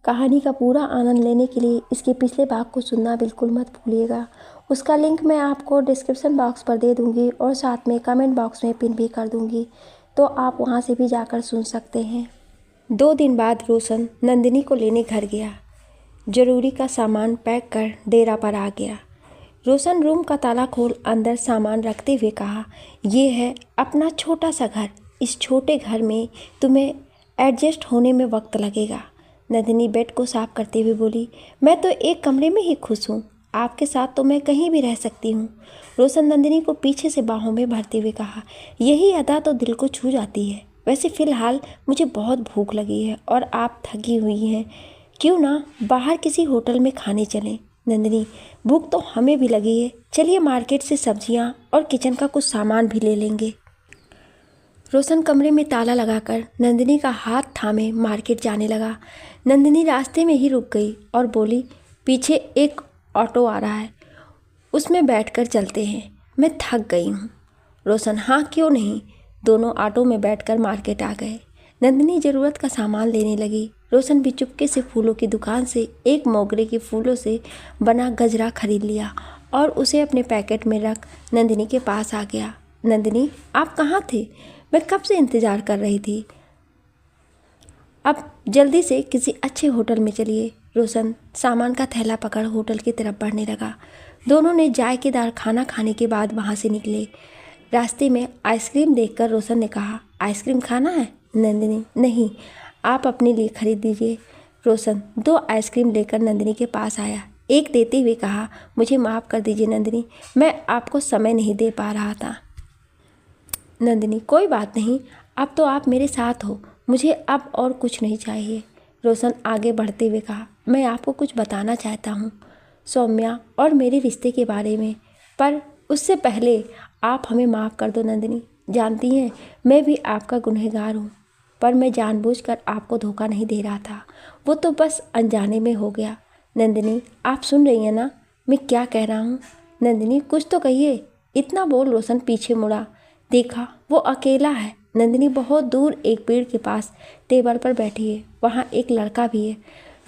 कहानी का पूरा आनंद लेने के लिए इसके पिछले भाग को सुनना बिल्कुल मत भूलिएगा। उसका लिंक मैं आपको डिस्क्रिप्शन बॉक्स पर दे दूँगी और साथ में कमेंट बॉक्स में पिन भी कर दूँगी, तो आप वहाँ से भी जाकर सुन सकते हैं। 2 दिन बाद रोशन नंदिनी को लेने घर गया। ज़रूरी का सामान पैक कर डेरा पर आ गया। रोशन रूम का ताला खोल अंदर सामान रखते हुए कहा, ये है अपना छोटा सा घर। इस छोटे घर में तुम्हें एडजस्ट होने में वक्त लगेगा। नंदिनी बेड को साफ करते हुए बोली, मैं तो एक कमरे में ही खुश हूँ, आपके साथ तो मैं कहीं भी रह सकती हूँ। रोशन नंदिनी को पीछे से बाहों में भरते हुए कहा, यही अदा तो दिल को छू जाती है। वैसे फ़िलहाल मुझे बहुत भूख लगी है और आप थकी हुई हैं, क्यों ना बाहर किसी होटल में खाने चलें। नंदिनी, भूख तो हमें भी लगी है, चलिए मार्केट से सब्जियां और किचन का कुछ सामान भी ले लेंगे। रोशन कमरे में ताला लगाकर नंदिनी का हाथ थामे मार्केट जाने लगा। नंदिनी रास्ते में ही रुक गई और बोली, पीछे एक ऑटो आ रहा है, उसमें बैठकर चलते हैं, मैं थक गई हूँ। रोशन, हाँ क्यों नहीं। दोनों ऑटो में बैठकर मार्केट आ गए। नंदिनी ज़रूरत का सामान लेने लगी। रोशन भी चुपके से फूलों की दुकान से एक मोगरे के फूलों से बना गजरा खरीद लिया और उसे अपने पैकेट में रख नंदिनी के पास आ गया। नंदिनी, आप कहाँ थे? मैं कब से इंतज़ार कर रही थी। अब जल्दी से किसी अच्छे होटल में चलिए। रोशन सामान का थैला पकड़ होटल की तरफ बढ़ने लगा। दोनों ने जायकेदार खाना खाने के बाद वहाँ से निकले। रास्ते में आइसक्रीम देखकर रोशन ने कहा, आइसक्रीम खाना है? नंदिनी, नहीं, आप अपने लिए खरीद दीजिए। रोशन 2 आइसक्रीम लेकर नंदिनी के पास आया। एक देते हुए कहा, मुझे माफ़ कर दीजिए नंदिनी, मैं आपको समय नहीं दे पा रहा था। नंदिनी, कोई बात नहीं, अब तो आप मेरे साथ हो, मुझे अब और कुछ नहीं चाहिए। रोशन आगे बढ़ते हुए कहा, मैं आपको कुछ बताना चाहता हूँ, सौम्या और मेरे रिश्ते के बारे में, पर उससे पहले आप हमें माफ़ कर दो। नंदिनी, जानती हैं मैं भी आपका गुनहगार हूँ, पर मैं जानबूझकर आपको धोखा नहीं दे रहा था, वो तो बस अनजाने में हो गया। नंदिनी, आप सुन रही हैं ना मैं क्या कह रहा हूँ? नंदिनी, कुछ तो कहिए। इतना बोल रोशन पीछे मुड़ा। देखा वो अकेला है। नंदिनी बहुत दूर एक पेड़ के पास टेबल पर बैठी है, वहाँ एक लड़का भी है।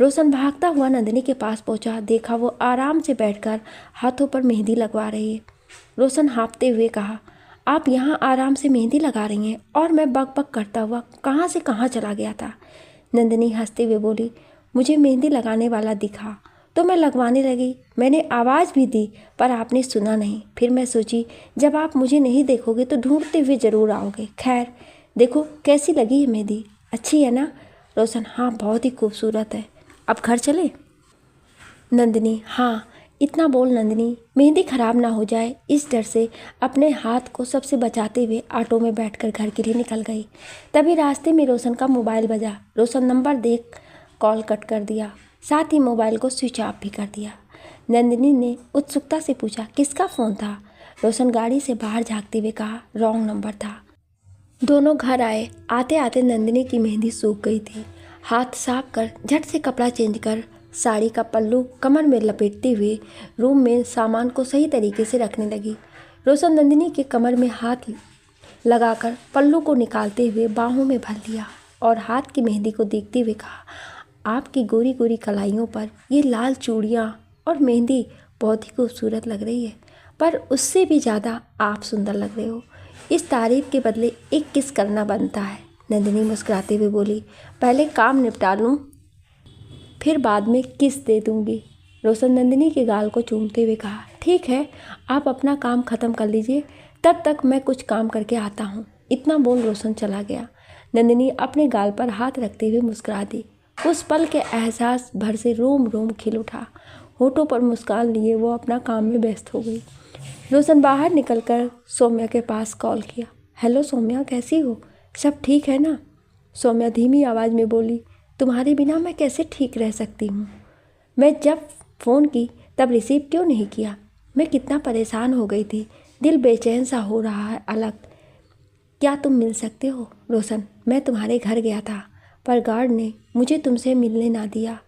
रोशन भागता हुआ नंदिनी के पास पहुँचा। देखा वो आराम से बैठकर हाथों पर मेहंदी लगवा रही है। रोशन हाँफते हुए कहा, आप यहाँ आराम से मेहंदी लगा रही हैं और मैं बक बक करता हुआ कहाँ से कहाँ चला गया था। नंदिनी हंसते हुए बोली, मुझे मेहंदी लगाने वाला दिखा तो मैं लगवाने लगी। मैंने आवाज़ भी दी पर आपने सुना नहीं। फिर मैं सोची जब आप मुझे नहीं देखोगे तो ढूंढते हुए ज़रूर आओगे। खैर देखो कैसी लगी है मेहंदी, अच्छी है ना? रोशन, हाँ बहुत ही खूबसूरत है, अब घर चले? नंदिनी, हाँ। इतना बोल नंदिनी मेहंदी खराब ना हो जाए इस डर से अपने हाथ को सबसे बचाते हुए ऑटो में बैठकर घर के लिए निकल गई। तभी रास्ते में रोशन का मोबाइल बजा। रोशन नंबर देख कॉल कट कर दिया, साथ ही मोबाइल को स्विच ऑफ भी कर दिया। नंदिनी ने उत्सुकता से पूछा, किसका फ़ोन था? रोशन गाड़ी से बाहर झांकते हुए कहा, रॉन्ग नंबर था। दोनों घर आए। आते आते नंदिनी की मेहंदी सूख गई थी। हाथ साफ कर झट से कपड़ा चेंज कर साड़ी का पल्लू कमर में लपेटते हुए रूम में सामान को सही तरीके से रखने लगी। रोशन नंदिनी के कमर में हाथ लगाकर पल्लू को निकालते हुए बाहों में भर लिया और हाथ की मेहंदी को देखते हुए कहा, आपकी गोरी गोरी कलाइयों पर ये लाल चूड़ियाँ और मेहंदी बहुत ही खूबसूरत लग रही है, पर उससे भी ज़्यादा आप सुंदर लग रहे हो। इस तारीफ के बदले एक किस करना बनता है। नंदिनी मुस्कुराते हुए बोली, पहले काम निपटा लूँ फिर बाद में किस दे दूँगी। रोशन नंदिनी के गाल को चूमते हुए कहा, ठीक है, आप अपना काम ख़त्म कर लीजिए, तब तक मैं कुछ काम करके आता हूँ। इतना बोल रोशन चला गया। नंदिनी अपने गाल पर हाथ रखते हुए मुस्कुरा दी। उस पल के एहसास भर से रोम रोम खिल उठा। होठों पर मुस्कान लिए वो अपना काम में व्यस्त हो गई। रोशन बाहर निकलकर सौम्या के पास कॉल किया, हेलो सौम्या, कैसी हो? सब ठीक है ना? सौम्या धीमी आवाज़ में बोली, तुम्हारे बिना मैं कैसे ठीक रह सकती हूँ? मैं जब फ़ोन की तब रिसीव क्यों नहीं किया? मैं कितना परेशान हो गई थी, दिल बेचैन सा हो रहा है अलग। क्या तुम मिल सकते हो? रोशन, मैं तुम्हारे घर गया था पर गार्ड ने मुझे तुमसे मिलने ना दिया।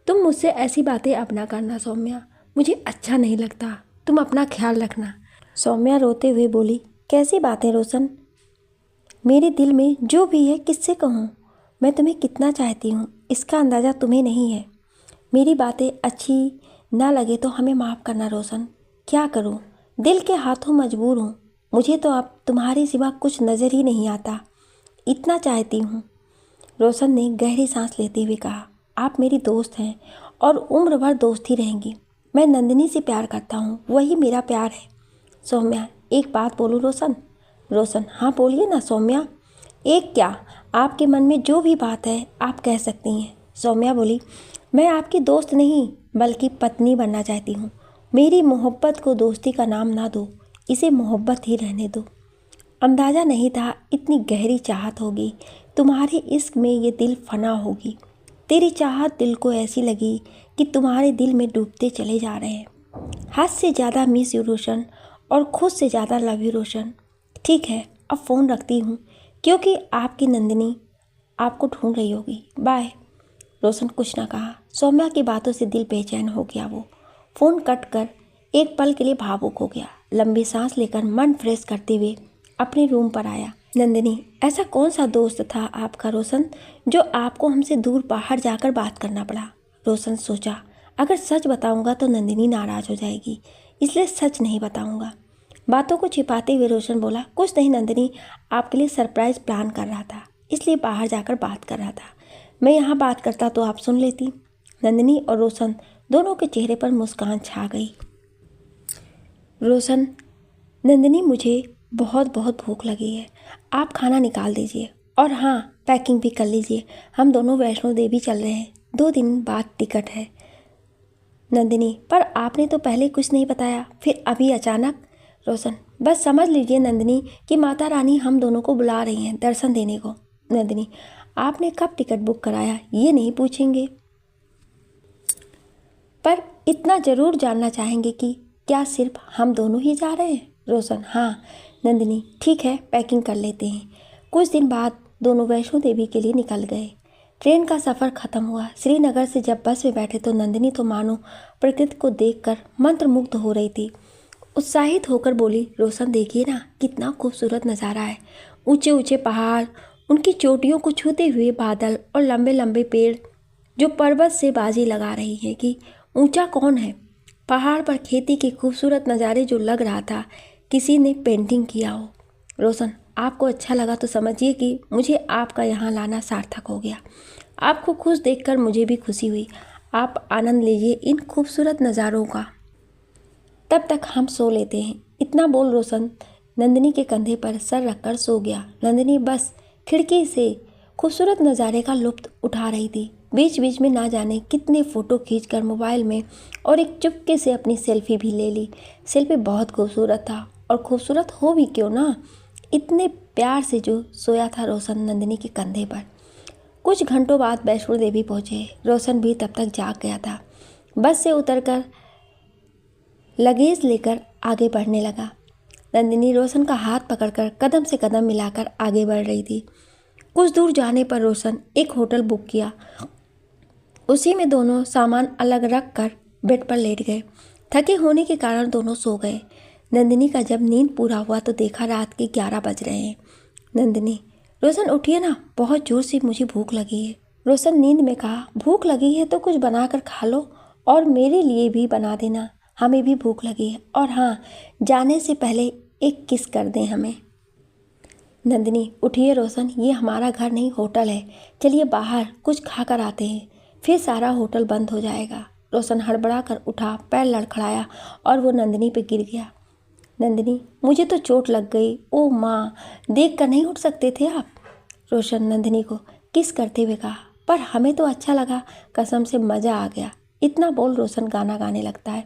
तुम मुझसे ऐसी बातें अब ना करना सौम्या, मुझे अच्छा नहीं लगता। तुम अपना ख्याल रखना। सौम्या रोते हुए बोली, कैसी बातें रोशन? मेरे दिल में जो भी है किससे कहूँ? मैं तुम्हें कितना चाहती हूँ इसका अंदाज़ा तुम्हें नहीं है। मेरी बातें अच्छी ना लगे तो हमें माफ़ करना रोशन। क्या करूँ, दिल के हाथों मजबूर हूँ। मुझे तो अब तुम्हारे सिवा कुछ नज़र ही नहीं आता, इतना चाहती हूँ। रोशन ने गहरी सांस लेते हुए कहा, आप मेरी दोस्त हैं और उम्र भर दोस्त ही रहेंगी। मैं नंदिनी से प्यार करता हूँ, वही मेरा प्यार है। सौम्या, एक बात बोलूँ रोशन? रोशन, हाँ बोलिए ना सौम्या। एक क्या, आपके मन में जो भी बात है आप कह सकती हैं। सौम्या बोली, मैं आपकी दोस्त नहीं बल्कि पत्नी बनना चाहती हूँ। मेरी मोहब्बत को दोस्ती का नाम ना दो, इसे मोहब्बत ही रहने दो। अंदाज़ा नहीं था इतनी गहरी चाहत होगी, तुम्हारे इश्क में ये दिल फना होगी। तेरी चाहत दिल को ऐसी लगी कि तुम्हारे दिल में डूबते चले जा रहे हैं। हद से ज़्यादा मिस यू रोशन और खुद से ज़्यादा लव यू रोशन। ठीक है, अब फ़ोन रखती हूँ क्योंकि आपकी नंदिनी आपको ढूंढ रही होगी। बाय। रोशन कुछ ना कहा। सौम्या की बातों से दिल बेचैन हो गया। वो फ़ोन कट कर एक पल के लिए भावुक हो गया। लंबी सांस लेकर मन फ्रेश करते हुए अपने रूम पर आया। नंदिनी, ऐसा कौन सा दोस्त था आपका रोशन जो आपको हमसे दूर बाहर जाकर बात करना पड़ा? रोशन सोचा, अगर सच बताऊंगा तो नंदिनी नाराज़ हो जाएगी, इसलिए सच नहीं बताऊंगा। बातों को छिपाते हुए रोशन बोला, कुछ नहीं नंदिनी, आपके लिए सरप्राइज प्लान कर रहा था, इसलिए बाहर जाकर बात कर रहा था। मैं यहाँ बात करता तो आप सुन लेती। नंदिनी और रोशन दोनों के चेहरे पर मुस्कान छा गई। रोशन, नंदिनी मुझे बहुत बहुत भूख लगी है, आप खाना निकाल दीजिए और हाँ पैकिंग भी कर लीजिए। हम दोनों वैष्णो देवी चल रहे हैं, 2 दिन बाद टिकट है। नंदिनी, पर आपने तो पहले कुछ नहीं बताया, फिर अभी अचानक? रोशन, बस समझ लीजिए नंदिनी कि माता रानी हम दोनों को बुला रही हैं दर्शन देने को। नंदिनी, आपने कब टिकट बुक कराया ये नहीं पूछेंगे, पर इतना ज़रूर जानना चाहेंगे कि क्या सिर्फ हम दोनों ही जा रहे हैं? रोशन, हाँ। नंदिनी, ठीक है पैकिंग कर लेते हैं। कुछ दिन बाद दोनों वैष्णो देवी के लिए निकल गए। ट्रेन का सफ़र ख़त्म हुआ। श्रीनगर से जब बस में बैठे तो नंदिनी तो मानो प्रकृति को देखकर मंत्रमुग्ध हो रही थी। उत्साहित होकर बोली, रोशन देखिए ना कितना खूबसूरत नज़ारा है। ऊंचे ऊंचे पहाड़, उनकी चोटियों को छूते हुए बादल और लंबे लंबे पेड़ जो पर्वत से बाजी लगा रही है कि ऊंचा कौन है। पहाड़ पर खेती के खूबसूरत नज़ारे जो लग रहा था किसी ने पेंटिंग किया हो। रोशन, आपको अच्छा लगा तो समझिए कि मुझे आपका यहाँ लाना सार्थक हो गया। आपको खुश देखकर मुझे भी खुशी हुई। आप आनंद लीजिए इन खूबसूरत नज़ारों का, तब तक हम सो लेते हैं। इतना बोल रोशन नंदिनी के कंधे पर सर रखकर सो गया। नंदिनी बस खिड़की से खूबसूरत नज़ारे का लुत्फ उठा रही थी। बीच बीच में ना जाने कितने फ़ोटो खींचकर मोबाइल में और एक चुपके से अपनी सेल्फी भी ले ली। सेल्फी बहुत खूबसूरत था और खूबसूरत हो भी क्यों ना, इतने प्यार से जो सोया था रोशन नंदिनी के कंधे पर। कुछ घंटों बाद वैष्णो देवी पहुँचे। रोशन भी तब तक जाग गया था। बस से उतरकर लगेज लेकर आगे बढ़ने लगा। नंदिनी रोशन का हाथ पकड़कर कदम से कदम मिलाकर आगे बढ़ रही थी। कुछ दूर जाने पर रोशन एक होटल बुक किया। उसी में दोनों सामान अलग रख कर बेड पर लेट गए। थके होने के कारण दोनों सो गए। नंदिनी का जब नींद पूरा हुआ तो देखा रात के 11 बज रहे हैं। नंदिनी, रोशन उठिए ना, बहुत जोर से मुझे भूख लगी है। रोशन नींद में कहा, भूख लगी है तो कुछ बनाकर खा लो और मेरे लिए भी बना देना, हमें भी भूख लगी है। और हाँ, जाने से पहले एक किस कर दें हमें। नंदिनी, उठिए रोशन, ये हमारा घर नहीं होटल है, चलिए बाहर कुछ खा कर आते हैं, फिर सारा होटल बंद हो जाएगा। रोशन हड़बड़ा कर उठा, पैर लड़खड़ाया और वो नंदिनी पे गिर गया। नंदिनी, मुझे तो चोट लग गई। ओ माँ, देख कर नहीं उठ सकते थे आप? रोशन नंदिनी को किस करते हुए कहा, पर हमें तो अच्छा लगा, कसम से मज़ा आ गया। इतना बोल रोशन गाना गाने लगता है,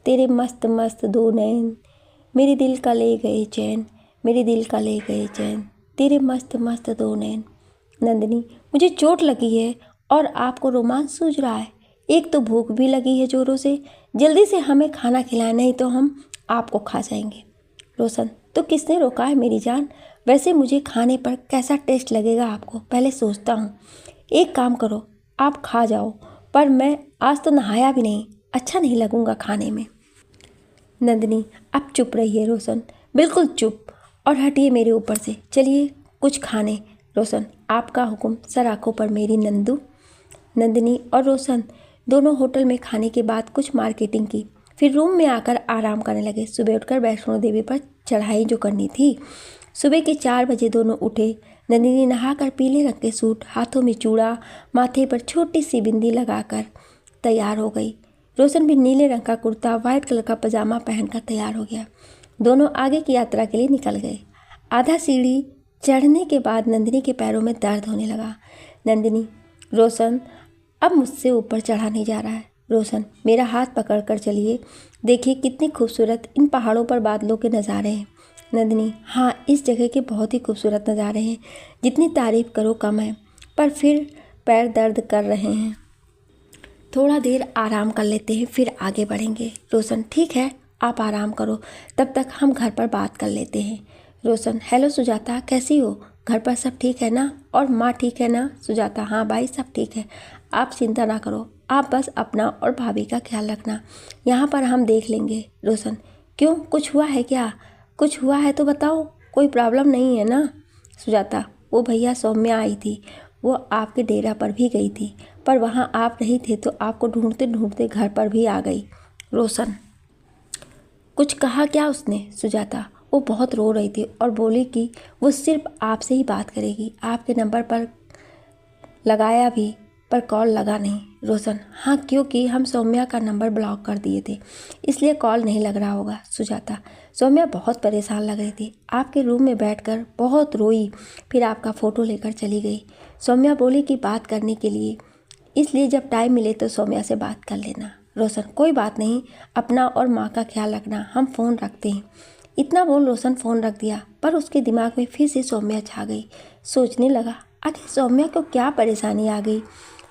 तेरे मस्त मस्त 2 नैन मेरे दिल का ले गए चैन, मेरे दिल का ले गए चैन, तेरे मस्त मस्त 2 नैन। नंदिनी, मुझे चोट लगी है और आपको रोमांच सूझ रहा है। एक तो भूख भी लगी है जोरों से, जल्दी से हमें खाना खिलाएं नहीं तो हम आपको खा जाएंगे। रोशन, तो किसने रोका है मेरी जान? वैसे मुझे खाने पर कैसा टेस्ट लगेगा आपको पहले सोचता हूँ। एक काम करो, आप खा जाओ, पर मैं आज तो नहाया भी नहीं, अच्छा नहीं लगूंगा खाने में। नंदिनी, अब चुप रहिए रोशन, बिल्कुल चुप, और हटिए मेरे ऊपर से, चलिए कुछ खाने। रोशन, आपका हुक्म सर आंखों पर मेरी नंदू। नंदिनी और रोशन दोनों होटल में खाने के बाद कुछ मार्केटिंग की, फिर रूम में आकर आराम करने लगे। सुबह उठकर वैष्णो देवी पर चढ़ाई जो करनी थी। सुबह के 4 बजे दोनों उठे। नंदिनी नहाकर पीले रंग के सूट, हाथों में चूड़ा, माथे पर छोटी सी बिंदी लगाकर तैयार हो गई। रोशन भी नीले रंग का कुर्ता, वाइट कलर का पजामा पहनकर तैयार हो गया। दोनों आगे की यात्रा के लिए निकल गए। आधा सीढ़ी चढ़ने के बाद नंदिनी के पैरों में दर्द होने लगा। नंदिनी, रोशन अब मुझसे ऊपर चढ़ा नहीं जा रहा है। रोशन, मेरा हाथ पकड़कर चलिए, देखिए कितनी खूबसूरत इन पहाड़ों पर बादलों के नज़ारे हैं। नंदिनी, हाँ, इस जगह के बहुत ही खूबसूरत नज़ारे हैं, जितनी तारीफ करो कम है, पर फिर पैर दर्द कर रहे हैं, थोड़ा देर आराम कर लेते हैं फिर आगे बढ़ेंगे। रोशन, ठीक है, आप आराम करो, तब तक हम घर पर बात कर लेते हैं। रोशन, हेलो सुजाता, कैसी हो? घर पर सब ठीक है ना? और माँ ठीक है ना? सुजाता, हाँ भाई, सब ठीक है, आप चिंता ना करो, आप बस अपना और भाभी का ख्याल रखना, यहाँ पर हम देख लेंगे। रोशन, क्यों, कुछ हुआ है क्या? कुछ हुआ है तो बताओ, कोई प्रॉब्लम नहीं है ना? सुजाता, वो भैया सौम्या आई थी, वो आपके डेरा पर भी गई थी, पर वहाँ आप नहीं थे तो आपको ढूंढते ढूंढते घर पर भी आ गई। रोशन, कुछ कहा क्या उसने? सुजाता, वो बहुत रो रही थी और बोली कि वो सिर्फ आपसे ही बात करेगी, आपके नंबर पर लगाया भी पर कॉल लगा नहीं। रोशन, हाँ, क्योंकि हम सौम्या का नंबर ब्लॉक कर दिए थे, इसलिए कॉल नहीं लग रहा होगा। सुजाता, सौम्या बहुत परेशान लग रही थी, आपके रूम में बैठकर बहुत रोई, फिर आपका फ़ोटो लेकर चली गई। सौम्या बोली कि बात करने के लिए, इसलिए जब टाइम मिले तो सौम्या से बात कर लेना। रोशन, कोई बात नहीं, अपना और माँ का ख्याल रखना, हम फ़ोन रखते हैं। इतना बोल रोशन फ़ोन रख दिया, पर उसके दिमाग में फिर से सौम्या छा गई। सोचने लगा, आखिर सौम्या को क्या परेशानी आ गई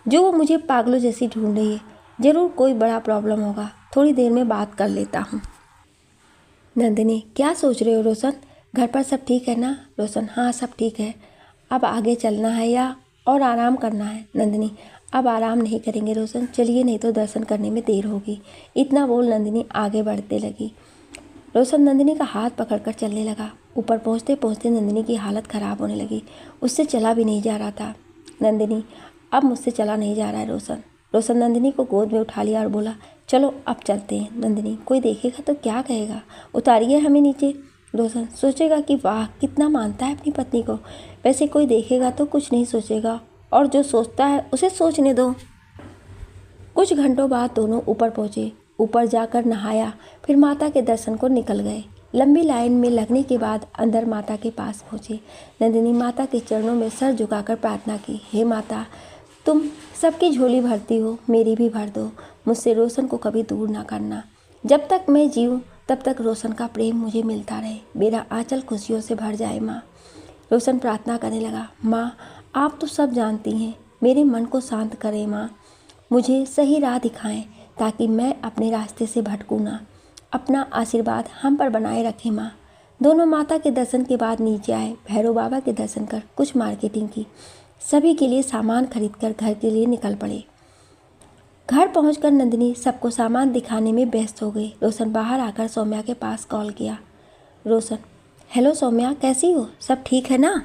जो वो मुझे पागलों जैसी ढूंढ रही है? ज़रूर कोई बड़ा प्रॉब्लम होगा, थोड़ी देर में बात कर लेता हूँ। नंदिनी, क्या सोच रहे हो रोशन? घर पर सब ठीक है ना? रोशन, हाँ, सब ठीक है, अब आगे चलना है या और आराम करना है? नंदिनी, अब आराम नहीं करेंगे रोशन, चलिए, नहीं तो दर्शन करने में देर होगी। इतना बोल नंदिनी आगे बढ़ते लगी। रोशन नंदिनी का हाथ पकड़कर चलने लगा। ऊपर पहुंचते पहुंचते नंदिनी की हालत ख़राब होने लगी, उससे चला भी नहीं जा रहा था। नंदिनी, अब मुझसे चला नहीं जा रहा है रोशन। रोशन नंदिनी को गोद में उठा लिया और बोला, चलो अब चलते हैं। नंदिनी, कोई देखेगा तो क्या कहेगा, उतारिए हमें नीचे। रोशन, सोचेगा कि वाह, कितना मानता है अपनी पत्नी को, वैसे कोई देखेगा तो कुछ नहीं सोचेगा, और जो सोचता है उसे सोचने दो। कुछ घंटों बाद दोनों ऊपर पहुँचे। ऊपर जाकर नहाया, फिर माता के दर्शन को निकल गए। लंबी लाइन में लगने के बाद अंदर माता के पास पहुँचे। नंदिनी माता के चरणों में सर झुकाकर प्रार्थना की, हे माता, तुम सबकी झोली भरती हो, मेरी भी भर दो, मुझसे रोशन को कभी दूर ना करना। जब तक मैं जीऊँ तब तक रोशन का प्रेम मुझे मिलता रहे, मेरा आंचल खुशियों से भर जाए माँ। रोशन प्रार्थना करने लगा, माँ, आप तो सब जानती हैं, मेरे मन को शांत करें माँ, मुझे सही राह दिखाएं ताकि मैं अपने रास्ते से भटकूं ना। अपना आशीर्वाद हम पर बनाए रखें माँ। दोनों माता के दर्शन के बाद नीचे आए। भैरव बाबा के दर्शन कर कुछ मार्केटिंग की, सभी के लिए सामान खरीदकर घर के लिए निकल पड़े। घर पहुंचकर नंदिनी सबको सामान दिखाने में व्यस्त हो गई। रोशन बाहर आकर सौम्या के पास कॉल किया। रोशन, हेलो सौम्या, कैसी हो, सब ठीक है ना?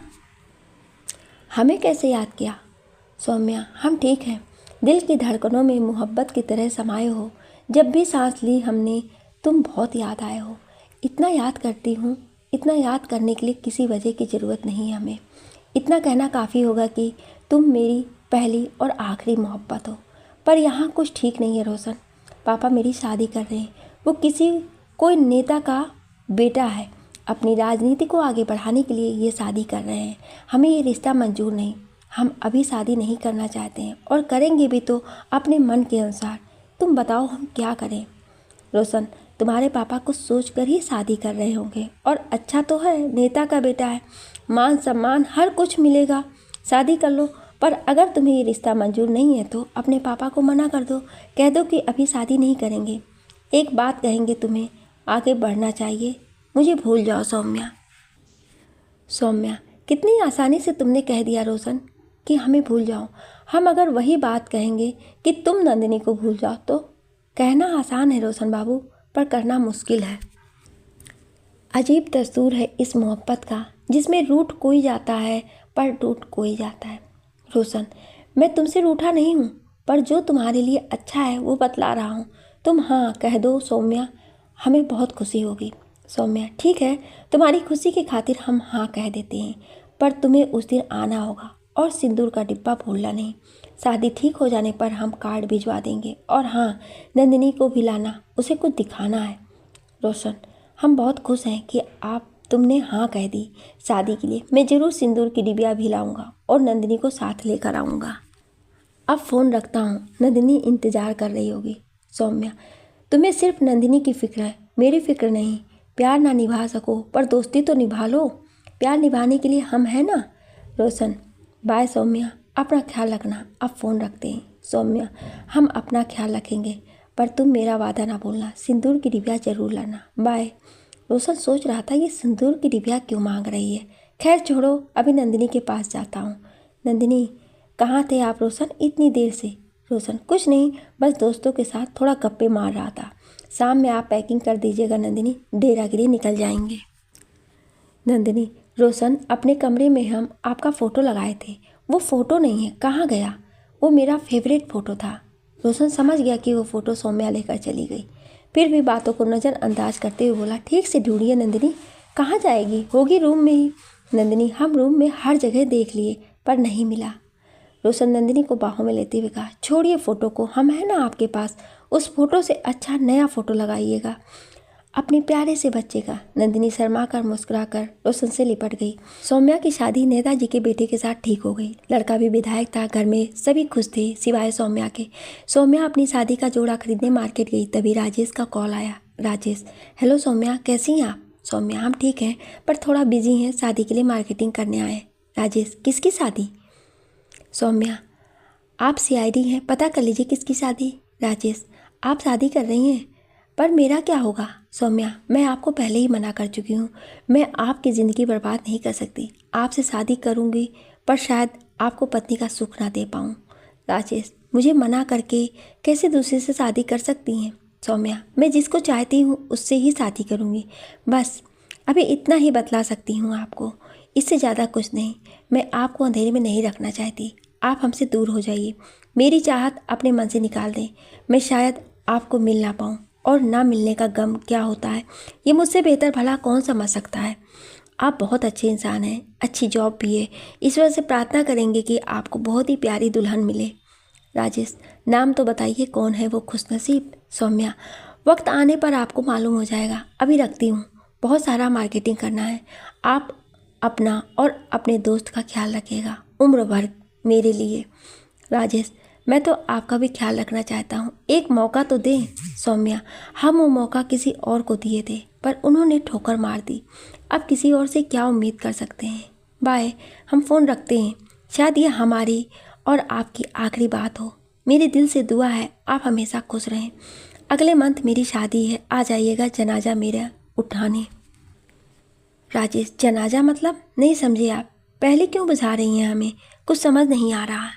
हमें कैसे याद किया? सौम्या, हम ठीक हैं, दिल की धड़कनों में मोहब्बत की तरह समाये हो। जब भी सांस ली हमने, तुम बहुत याद आए हो। इतना याद करती हूँ, इतना याद करने के लिए किसी वजह की ज़रूरत नहीं है हमें। इतना कहना काफ़ी होगा कि तुम मेरी पहली और आखिरी मोहब्बत हो। पर यहाँ कुछ ठीक नहीं है रोशन। पापा मेरी शादी कर रहे हैं, वो कोई नेता का बेटा है, अपनी राजनीति को आगे बढ़ाने के लिए ये शादी कर रहे हैं। हमें ये रिश्ता मंजूर नहीं, हम अभी शादी नहीं करना चाहते हैं, और करेंगे भी तो अपने मन के अनुसार। तुम बताओ हम क्या करें? रोशन, तुम्हारे पापा कुछ सोच कर ही शादी कर रहे होंगे, और अच्छा तो है, नेता का बेटा है, मान सम्मान हर कुछ मिलेगा, शादी कर लो। पर अगर तुम्हें ये रिश्ता मंजूर नहीं है तो अपने पापा को मना कर दो, कह दो कि अभी शादी नहीं करेंगे। एक बात कहेंगे, तुम्हें आगे बढ़ना चाहिए, मुझे भूल जाओ सौम्या। सौम्या, कितनी आसानी से तुमने कह दिया रोशन कि हमें भूल जाओ। हम अगर वही बात कहेंगे कि तुम नंदिनी को भूल जाओ तो कहना आसान है रोशन बाबू, पर करना मुश्किल है। अजीब दस्तूर है इस मोहब्बत का, जिसमें रूठ कोई जाता है पर टूट कोई जाता है। रोशन, मैं तुमसे रूठा नहीं हूँ, पर जो तुम्हारे लिए अच्छा है वो बतला रहा हूँ। तुम हाँ कह दो सौम्या, हमें बहुत खुशी होगी। सौम्या, ठीक है, तुम्हारी खुशी की खातिर हम हाँ कह देते हैं, पर तुम्हें उस दिन आना होगा और सिंदूर का डिब्बा भूलना नहीं। शादी ठीक हो जाने पर हम कार्ड भिजवा देंगे। और हाँ, नंदिनी को भी लाना, उसे कुछ दिखाना है। रोशन, हम बहुत खुश हैं कि तुमने हाँ कह दी शादी के लिए। मैं ज़रूर सिंदूर की डिबिया भी लाऊंगा और नंदिनी को साथ लेकर आऊँगा। अब फ़ोन रखता हूँ, नंदिनी इंतज़ार कर रही होगी। सौम्या, तुम्हें सिर्फ नंदिनी की फ़िक्र है, मेरी फ़िक्र नहीं। प्यार ना निभा सको पर दोस्ती तो निभा लो, प्यार निभाने के लिए हम हैं ना। रोशन, बाय सौम्या, अपना ख्याल रखना। अब फ़ोन रखते हैं। सौम्या, हम अपना ख्याल रखेंगे, पर तुम मेरा वादा ना भूलना, सिंदूर की डिबिया ज़रूर लाना। बाय। रोशन सोच रहा था ये सिंदूर की डिबिया क्यों मांग रही है। खैर छोड़ो, अभी नंदिनी के पास जाता हूँ। नंदिनी, कहाँ थे आप रोशन इतनी देर से? रोशन, कुछ नहीं, बस दोस्तों के साथ थोड़ा गप्पे मार रहा था। शाम में आप पैकिंग कर दीजिएगा नंदिनी, डेरा के लिए निकल जाएंगे। नंदिनी, रोशन, अपने कमरे में हम आपका फ़ोटो लगाए थे, वो फ़ोटो नहीं है, कहाँ गया? वो मेरा फेवरेट फ़ोटो था। रोशन समझ गया कि वो फ़ोटो सौम्या लेकर चली गई, फिर भी बातों को नज़रअंदाज करते हुए बोला, ठीक से ढूंढिए नंदिनी, कहाँ जाएगी? होगी रूम में ही। नंदिनी, हम रूम में हर जगह देख लिए पर नहीं मिला। रोशन नंदिनी को बाहों में लेते हुए कहा, छोड़िए फ़ोटो को, हम हैं ना आपके पास, उस फ़ोटो से अच्छा नया फ़ोटो लगाइएगा अपने प्यारे से बच्चे का। नंदिनी शर्मा कर मुस्कुरा कर रोशन से लिपट गई। सौम्या की शादी नेताजी के बेटे के साथ ठीक हो गई। लड़का भी विधायक था, घर में सभी खुश थे सिवाय सौम्या के। सौम्या अपनी शादी का जोड़ा खरीदने मार्केट गई, तभी राजेश का कॉल आया। राजेश, हेलो सौम्या, कैसी हैं आप? सौम्या, हम ठीक हैं, पर थोड़ा बिजी हैं, शादी के लिए मार्केटिंग करने आए। राजेश, किसकी शादी? सौम्या, आप सीआईडी हैं, पता कर लीजिए किसकी शादी। राजेश, आप शादी कर रही हैं, पर मेरा क्या होगा? सौम्या, मैं आपको पहले ही मना कर चुकी हूँ, मैं आपकी ज़िंदगी बर्बाद नहीं कर सकती। आपसे शादी करूँगी पर शायद आपको पत्नी का सुख ना दे पाऊँ। राजेश, मुझे मना करके कैसे दूसरे से शादी कर सकती हैं? सौम्या, मैं जिसको चाहती हूँ उससे ही शादी करूँगी, बस अभी इतना ही बतला सकती हूँ आपको, इससे ज़्यादा कुछ नहीं। मैं आपको अंधेरे में नहीं रखना चाहती, आप हमसे दूर हो जाइए, मेरी चाहत अपने मन से निकाल दें। मैं शायद आपको मिल ना पाऊँ, और ना मिलने का गम क्या होता है ये मुझसे बेहतर भला कौन समझ सकता है। आप बहुत अच्छे इंसान हैं, अच्छी जॉब भी है, ईश्वर से प्रार्थना करेंगे कि आपको बहुत ही प्यारी दुल्हन मिले। राजेश, नाम तो बताइए कौन है वो खुशनसीब? सौम्या, वक्त आने पर आपको मालूम हो जाएगा, अभी रखती हूँ, बहुत सारा मार्केटिंग करना है। आप अपना और अपने दोस्त का ख्याल रखिएगा उम्र भर मेरे लिए। राजेश, मैं तो आपका भी ख्याल रखना चाहता हूँ, एक मौका तो दें। सौम्या, हम वो मौका किसी और को दिए थे पर उन्होंने ठोकर मार दी, अब किसी और से क्या उम्मीद कर सकते हैं। बाय, हम फ़ोन रखते हैं, शायद ये हमारी और आपकी आखिरी बात हो। मेरे दिल से दुआ है आप हमेशा खुश रहें। अगले मंथ मेरी शादी है, आ जाइएगा जनाजा मेरा उठाने। राजेश, जनाजा मतलब? नहीं समझे आप, पहले क्यों बुझा रही हैं हमें, कुछ समझ नहीं आ रहा।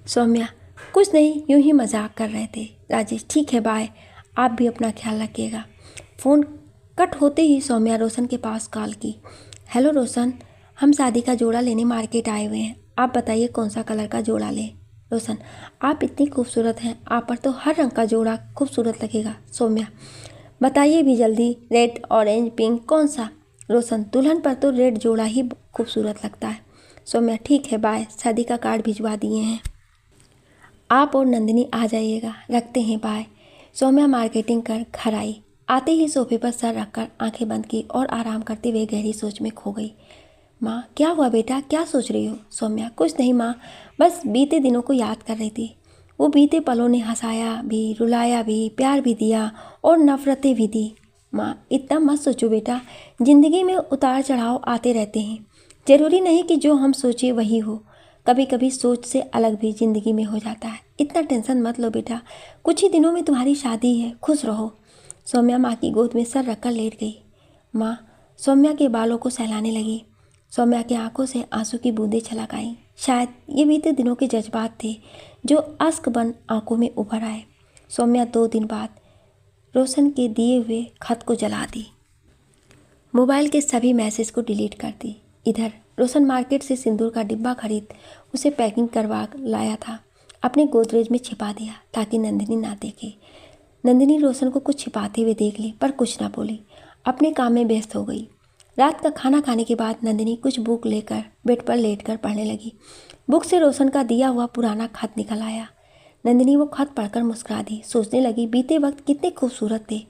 सौम्या, कुछ नहीं, यूं ही मजाक कर रहे थे। राजेश, ठीक है, बाय, आप भी अपना ख्याल रखिएगा। फ़ोन कट होते ही सौम्या रोशन के पास कॉल की। हेलो रोशन, हम शादी का जोड़ा लेने मार्केट आए हुए हैं, आप बताइए कौन सा कलर का जोड़ा लें। रोशन, आप इतनी खूबसूरत हैं, आप पर तो हर रंग का जोड़ा खूबसूरत लगेगा। सौम्या, बताइए भी जल्दी, रेड, ऑरेंज, पिंक, कौन सा? रोशन, दुल्हन पर तो रेड जोड़ा ही खूबसूरत लगता है। सौम्या, ठीक है, बाय, शादी का कार्ड भिजवा दिए हैं, आप और नंदिनी आ जाइएगा, रखते हैं, बाय। सौम्या मार्केटिंग कर घर आई। आते ही सोफे पर सर रखकर आंखें बंद की और आराम करते हुए गहरी सोच में खो गई। माँ, क्या हुआ बेटा, क्या सोच रही हो? सौम्या, कुछ नहीं माँ, बस बीते दिनों को याद कर रही थी। वो बीते पलों ने हंसाया भी, रुलाया भी, प्यार भी दिया और नफरतें भी दी। माँ, इतना मत सोचो बेटा, ज़िंदगी में उतार चढ़ाव आते रहते हैं, ज़रूरी नहीं कि जो हम सोचे वही हो, कभी कभी सोच से अलग भी ज़िंदगी में हो जाता है। इतना टेंशन मत लो बेटा, कुछ ही दिनों में तुम्हारी शादी है, खुश रहो। सौम्या माँ की गोद में सर रखकर लेट गई। माँ सौम्या के बालों को सहलाने लगी। सौम्या की आंखों से आंसू की बूंदें छलक आईं। शायद ये बीते दिनों के जज्बात थे जो अश्क बन आंखों में उभर आए। सौम्या 2 दिन बाद रोशन के दिए हुए खत को जला दी, मोबाइल के सभी मैसेज को डिलीट कर दी। इधर रोशन मार्केट से सिंदूर का डिब्बा खरीद उसे पैकिंग करवा लाया था। अपने गोदरेज में छिपा दिया ताकि नंदिनी ना देखे। नंदिनी रोशन को कुछ छिपाते हुए देख ली पर कुछ ना बोली, अपने काम में व्यस्त हो गई। रात का खाना खाने के बाद नंदिनी कुछ बुक लेकर बेड पर लेटकर पढ़ने लगी। बुक से रोशन का दिया हुआ पुराना खत निकल आया। नंदिनी वो खत पढ़कर मुस्कुरा दी। सोचने लगी बीते वक्त कितने खूबसूरत थे।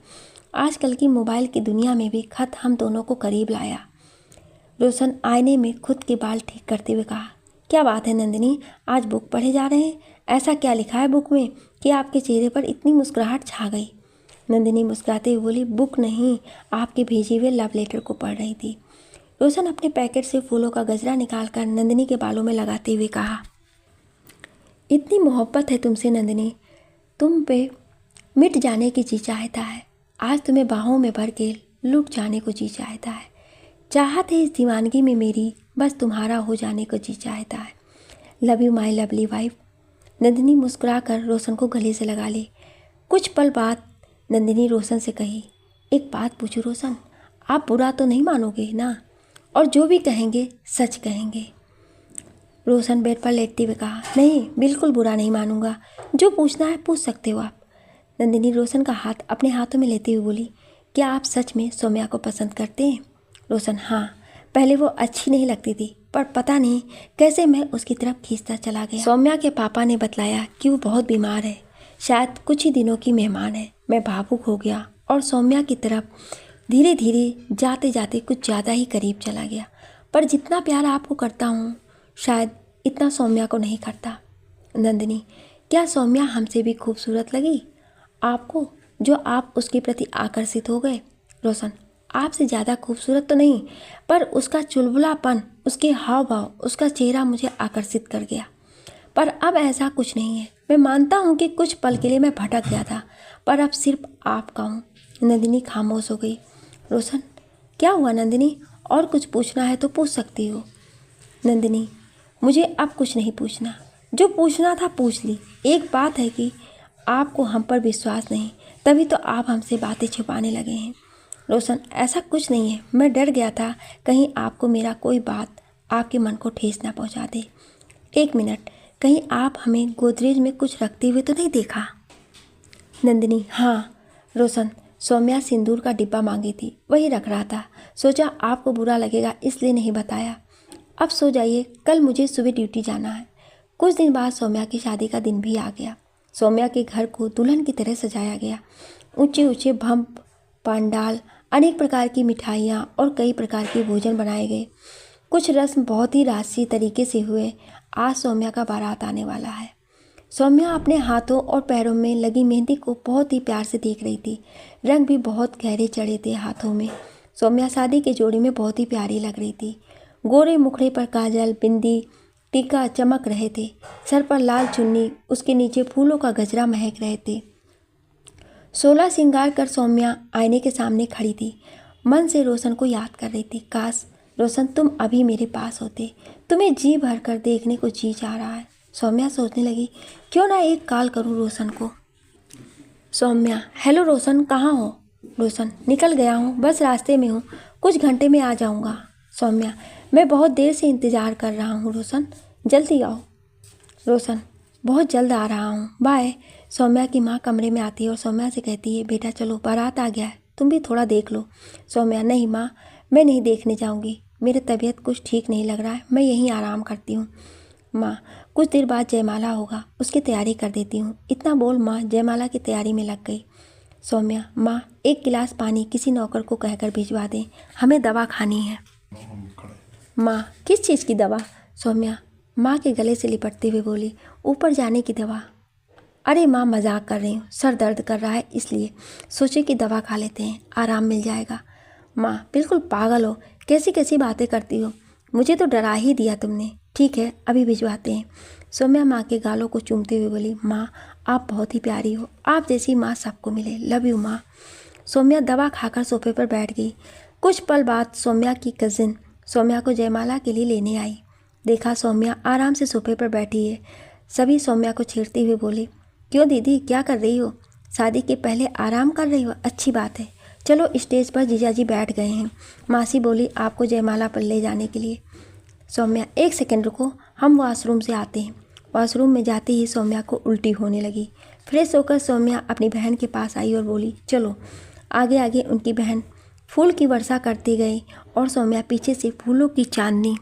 आजकल की मोबाइल की दुनिया में भी खत हम दोनों को करीब लाया। रोशन आईने में खुद के बाल ठीक करते हुए कहा, क्या बात है नंदिनी, आज बुक पढ़े जा रहे हैं? ऐसा क्या लिखा है बुक में कि आपके चेहरे पर इतनी मुस्कुराहट छा गई? नंदिनी मुस्कुराते हुए बोली, बुक नहीं, आपके भेजे हुए लव लेटर को पढ़ रही थी। रोशन अपने पैकेट से फूलों का गजरा निकालकर नंदिनी के बालों में लगाते हुए कहा, इतनी मोहब्बत है तुमसे नंदिनी, तुम पे मिट जाने की जी चाहता है। आज तुम्हें बाहों में भर के लुट जाने को जी चाहता है। चाहत है इस दीवानगी में मेरी, बस तुम्हारा हो जाने को जी चाहता है। Love you my lovely wife. Nandini मुस्कुरा कर रोशन को गले से लगा ली। कुछ पल बाद नंदिनी रोशन से कही, एक बात पूछूं रोशन, आप बुरा तो नहीं मानोगे ना? और जो भी कहेंगे सच कहेंगे। रोशन बेड पर लेटते हुए कहा, नहीं, बिल्कुल बुरा नहीं मानूंगा। जो पूछना है पूछ सकते हो आप। नंदिनी रोशन का हाथ अपने हाथों में लेते हुए बोली, क्या आप सच में सौम्या को पसंद करते हैं? रोशन, हाँ, पहले वो अच्छी नहीं लगती थी पर पता नहीं कैसे मैं उसकी तरफ खींचता चला गया। सौम्या के पापा ने बतलाया कि वो बहुत बीमार है, शायद कुछ ही दिनों की मेहमान है। मैं भावुक हो गया और सौम्या की तरफ धीरे धीरे जाते जाते कुछ ज़्यादा ही करीब चला गया। पर जितना प्यार आपको करता हूँ शायद इतना सौम्या को नहीं करता। नंदिनी, क्या सौम्या हमसे भी खूबसूरत लगी आपको, जो आप उसके प्रति आकर्षित हो गए? रोशन, आपसे ज़्यादा खूबसूरत तो नहीं, पर उसका चुलबुलापन, उसके हाव भाव, उसका चेहरा मुझे आकर्षित कर गया। पर अब ऐसा कुछ नहीं है। मैं मानता हूँ कि कुछ पल के लिए मैं भटक गया था, पर अब सिर्फ आपका हूँ। नंदिनी खामोश हो गई। रोशन, क्या हुआ नंदिनी, और कुछ पूछना है तो पूछ सकती हो। नंदिनी, मुझे अब कुछ नहीं पूछना, जो पूछना था पूछ ली। एक बात है कि आपको हम पर विश्वास नहीं, तभी तो आप हमसे बातें छुपाने लगे हैं। रोशन, ऐसा कुछ नहीं है, मैं डर गया था कहीं आपको मेरा कोई बात आपके मन को ठेस ना पहुंचा दे। एक मिनट, कहीं आप हमें गोदरेज में कुछ रखते हुए तो नहीं देखा? नंदिनी, हाँ। रोशन, सौम्या सिंदूर का डिब्बा मांगी थी, वही रख रहा था। सोचा आपको बुरा लगेगा इसलिए नहीं बताया। अब सो जाइए, कल मुझे सुबह ड्यूटी जाना है। कुछ दिन बाद सौम्या की शादी का दिन भी आ गया। सौम्या के घर को दुल्हन की तरह सजाया गया। ऊंचे ऊंचे भव्य पंडाल, अनेक प्रकार की मिठाइयाँ और कई प्रकार के भोजन बनाए गए। कुछ रस्म बहुत ही राजसी तरीके से हुए। आज सौम्या का बारात आने वाला है। सौम्या अपने हाथों और पैरों में लगी मेहंदी को बहुत ही प्यार से देख रही थी। रंग भी बहुत गहरे चढ़े थे हाथों में। सौम्या शादी के जोड़े में बहुत ही प्यारी लग रही थी। गोरे मुखड़े पर काजल, बिंदी, टीका चमक रहे थे। सर पर लाल चुन्नी, उसके नीचे फूलों का गजरा महक रहे थे। 16 श्रृंगार कर सौम्या आईने के सामने खड़ी थी। मन से रोशन को याद कर रही थी। काश रोशन तुम अभी मेरे पास होते, तुम्हें जी भर कर देखने को जी चाह रहा है। सौम्या सोचने लगी, क्यों ना एक कॉल करूं रोशन को। सौम्या, हेलो रोशन, कहाँ हो? रोशन, निकल गया हूँ, बस रास्ते में हूँ, कुछ घंटे में आ जाऊँगा। सौम्या, मैं बहुत देर से इंतज़ार कर रहा हूँ रोशन, जल्दी आओ। रोशन, बहुत जल्द आ रहा हूँ, बाय। सौम्या की माँ कमरे में आती है और सौम्या से कहती है, बेटा चलो, बारात आ गया है, तुम भी थोड़ा देख लो। सौम्या, नहीं माँ, मैं नहीं देखने जाऊँगी, मेरी तबीयत कुछ ठीक नहीं लग रहा है, मैं यहीं आराम करती हूँ। माँ, कुछ देर बाद जयमाला होगा, उसकी तैयारी कर देती हूँ। इतना बोल माँ जयमाला की तैयारी में लग गई। सौम्या, माँ एक गिलास पानी किसी नौकर को कहकर भिजवा दें, हमें दवा खानी है। माँ, किस चीज़ की दवा? सौम्या माँ के गले से लिपटते हुए बोली, ऊपर जाने की दवा। अरे माँ, मजाक कर रही हूँ, सर दर्द कर रहा है इसलिए सोचे कि दवा खा लेते हैं, आराम मिल जाएगा। माँ, बिल्कुल पागल हो, कैसी कैसी बातें करती हो, मुझे तो डरा ही दिया तुमने। ठीक है, अभी भिजवाते हैं। सौम्या माँ के गालों को चूमते हुए बोली, माँ आप बहुत ही प्यारी हो, आप जैसी माँ सबको मिले, लव यू माँ। सौम्या दवा खाकर सोफे पर बैठ गई। कुछ पल बाद सौम्या की कजिन सौम्या को जयमाला के लिए लेने आई। देखा सौम्या आराम से सोफे पर बैठी है। सभी सौम्या को छेड़ते हुए बोली, क्यों दीदी, क्या कर रही हो? शादी के पहले आराम कर रही हो? अच्छी बात है, चलो स्टेज पर जीजाजी बैठ गए हैं। मासी बोली आपको जयमाला पर ले जाने के लिए। सौम्या, एक सेकंड रुको, हम वॉशरूम से आते हैं। वॉशरूम में जाते ही सौम्या को उल्टी होने लगी। फ्रेश होकर सौम्या अपनी बहन के पास आई और बोली, चलो। आगे आगे उनकी बहन फूल की वर्षा करती गई और सौम्या पीछे से फूलों की चांदनी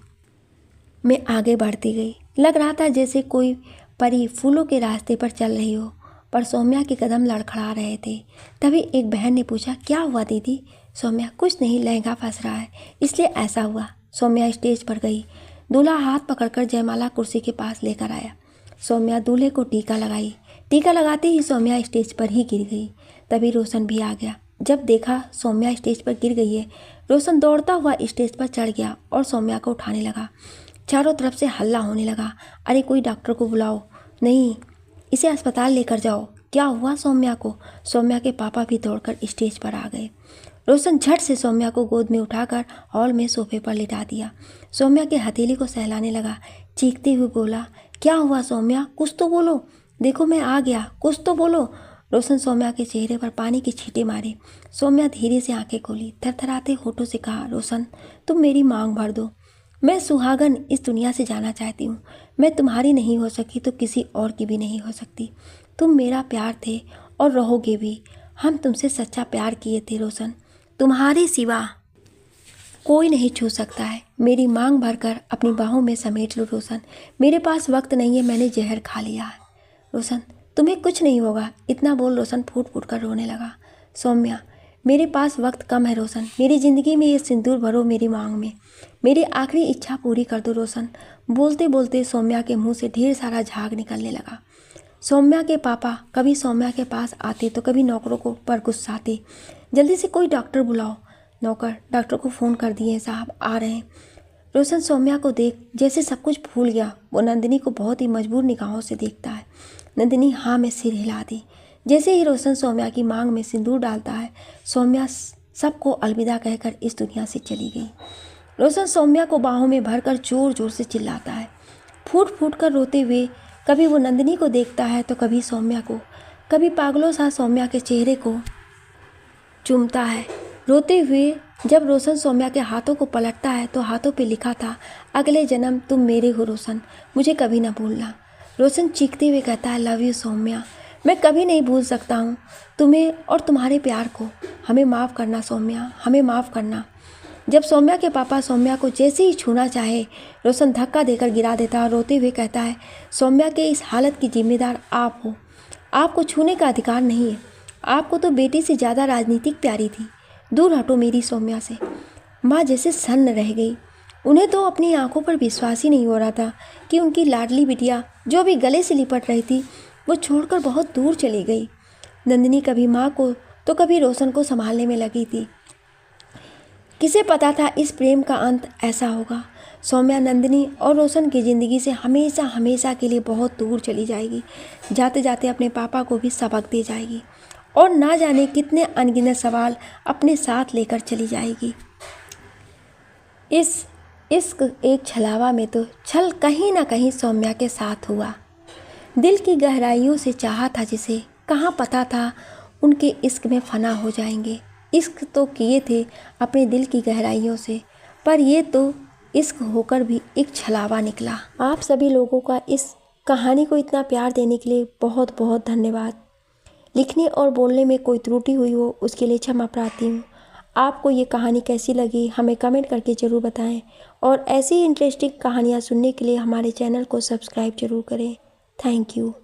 में आगे बढ़ती गई। लग रहा था जैसे कोई परी फूलों के रास्ते पर चल रही हो, पर सौम्या के कदम लड़खड़ा रहे थे। तभी एक बहन ने पूछा, क्या हुआ दीदी? सौम्या, कुछ नहीं, लहंगा फंस रहा है इसलिए ऐसा हुआ। सौम्या स्टेज पर गई। दूल्हा हाथ पकड़कर जयमाला कुर्सी के पास लेकर आया। सौम्या दूल्हे को टीका लगाई। टीका लगाते ही सौम्या स्टेज पर ही गिर गई। तभी रोशन भी आ गया। जब देखा सौम्या स्टेज पर गिर गई है, रोशन दौड़ता हुआ स्टेज पर चढ़ गया और सौम्या को उठाने लगा। चारों तरफ से हल्ला होने लगा, अरे कोई डॉक्टर को बुलाओ, नहीं इसे अस्पताल लेकर जाओ। क्या हुआ सौम्या को? सौम्या के पापा भी दौड़कर स्टेज पर आ गए। रोशन झट से सौम्या को गोद में उठाकर हॉल में सोफे पर लिटा दिया। सौम्या के हथेली को सहलाने लगा। चीखते हुए बोला, क्या हुआ सौम्या? कुछ तो बोलो, देखो मैं आ गया, कुछ तो बोलो। रोशन सौम्या के चेहरे पर पानी की छींटे मारे। सौम्या धीरे से आंखें खोली। थरथराते होठों से कहा, रोशन तुम मेरी मांग भर दो। मैं सुहागन इस दुनिया से जाना चाहती हूँ। मैं तुम्हारी नहीं हो सकी तो किसी और की भी नहीं हो सकती। तुम मेरा प्यार थे और रहोगे भी। हम तुमसे सच्चा प्यार किए थे रोशन, तुम्हारे सिवा कोई नहीं छू सकता है। मेरी मांग भरकर अपनी बाहों में समेट लो रोशन। मेरे पास वक्त नहीं है, मैंने जहर खा लिया है। रोशन, तुम्हें कुछ नहीं होगा। इतना बोल रोशन फूट फूट कर रोने लगा। सौम्या, मेरे पास वक्त कम है रोशन, मेरी ज़िंदगी में ये सिंदूर भरो मेरी मांग में, मेरी आखिरी इच्छा पूरी कर दो रोशन। बोलते बोलते सौम्या के मुंह से ढेर सारा झाग निकलने लगा। सौम्या के पापा कभी सौम्या के पास आते तो कभी नौकरों को पर गुस्साते। जल्दी से कोई डॉक्टर बुलाओ। नौकर डॉक्टर को फ़ोन कर दिए, साहब आ रहे हैं। रोशन सौम्या को देख जैसे सब कुछ भूल गया। वो नंदिनी को बहुत ही मजबूर निगाहों से देखता है। नंदिनी हाँ में सिर हिला दी। जैसे ही रोशन सौम्या की मांग में सिंदूर डालता है, सौम्या सबको अलविदा कहकर इस दुनिया से चली गई। रोशन सौम्या को बाहों में भरकर जोर जोर से चिल्लाता है, फूट फूट कर रोते हुए। कभी वो नंदिनी को देखता है तो कभी सौम्या को, कभी पागलों सा सौम्या के चेहरे को चूमता है। रोते हुए जब रोशन सौम्या के हाथों को पलटता है तो हाथों पे लिखा था, अगले जन्म तुम मेरे हो रोशन, मुझे कभी ना भूलना। रोशन चीखते हुए कहता है, लव यू सौम्या, मैं कभी नहीं भूल सकता हूँ तुम्हें और तुम्हारे प्यार को। हमें माफ़ करना सौम्या, हमें माफ़ करना। जब सौम्या के पापा सौम्या को जैसे ही छूना चाहे, रोशन धक्का देकर गिरा देता है और रोते हुए कहता है, सौम्या के इस हालत की जिम्मेदार आप हो। आपको छूने का अधिकार नहीं है। आपको तो बेटी से ज़्यादा राजनीतिक प्यारी थी। दूर हटो मेरी सौम्या से। माँ जैसे सन्न रह गई। उन्हें तो अपनी आंखों पर विश्वास ही नहीं हो रहा था कि उनकी लाडली बिटिया जो अभी गले से लिपट रही थी वो छोड़कर बहुत दूर चली गई। नंदिनी कभी माँ को तो कभी रोशन को संभालने में लगी थी। किसे पता था इस प्रेम का अंत ऐसा होगा। सौम्या नंदिनी और रोशन की ज़िंदगी से हमेशा हमेशा के लिए बहुत दूर चली जाएगी। जाते जाते अपने पापा को भी सबक दे जाएगी और ना जाने कितने अनगिनत सवाल अपने साथ लेकर चली जाएगी। इस इश्क एक छलावा में तो छल कहीं ना कहीं सौम्या के साथ हुआ। दिल की गहराइयों से चाहा था जिसे, कहाँ पता था उनके इश्क में फना हो जाएंगे। इश्क तो किए थे अपने दिल की गहराइयों से, पर ये तो इश्क होकर भी एक छलावा निकला। आप सभी लोगों का इस कहानी को इतना प्यार देने के लिए बहुत बहुत धन्यवाद। लिखने और बोलने में कोई त्रुटि हुई हो उसके लिए क्षमा प्रार्थी हूँ। आपको ये कहानी कैसी लगी हमें कमेंट करके ज़रूर बताएं और ऐसी इंटरेस्टिंग कहानियाँ सुनने के लिए हमारे चैनल को सब्सक्राइब जरूर करें। Thank you.